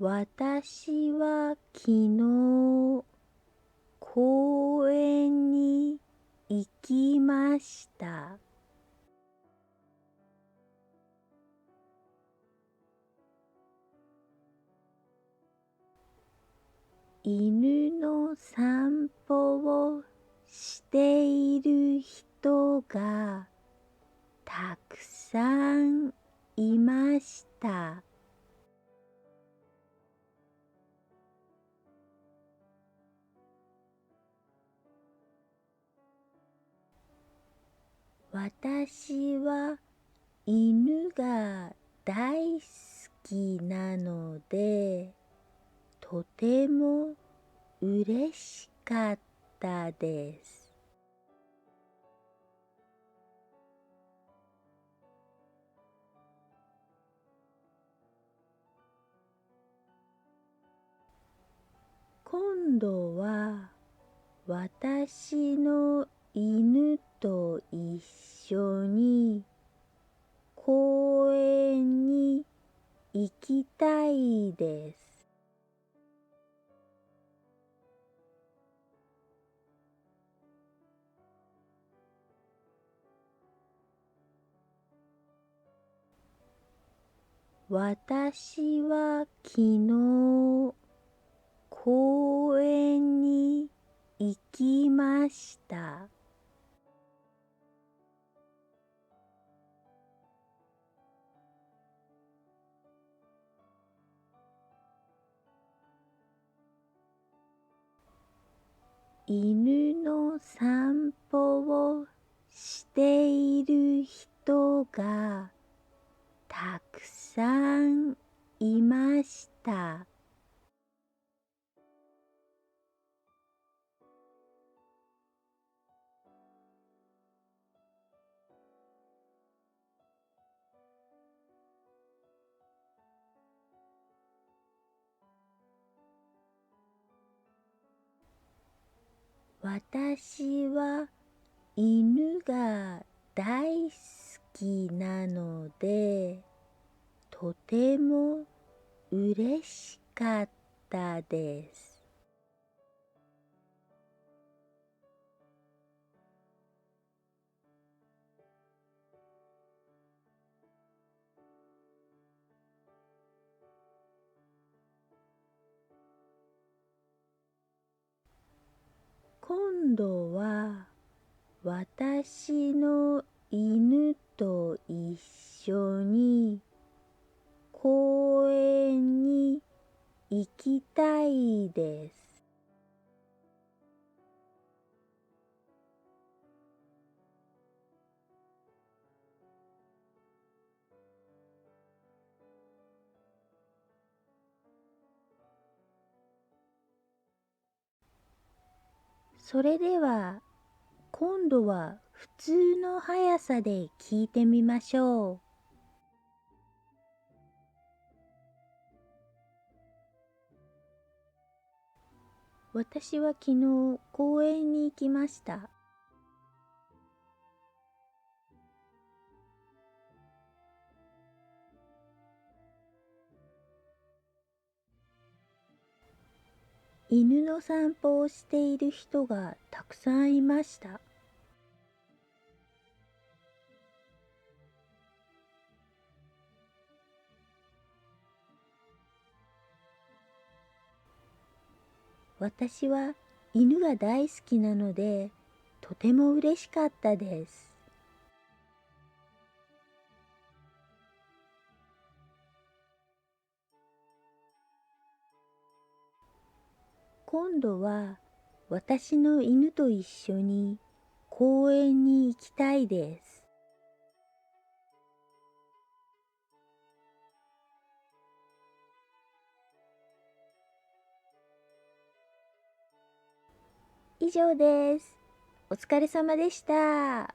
私は昨日公園に行きました。犬の散歩をしている人がたくさんいました。私は犬が大好きなので、とても嬉しかったです。今度は私の犬と一緒に公園に行きたいです。私は昨日公園に行きました。犬の散歩をしている人がたくさんいました。私は犬が大好きなので、とても嬉しかったです。今度は私の犬と一緒に公園に行きたいです。それでは今度は普通の速さで聞いてみましょう。私は昨日公園に行きました。犬の散歩をしている人がたくさんいました。私は犬が大好きなので、とても嬉しかったです。今度は私の犬と一緒に公園に行きたいです。以上です。お疲れ様でした。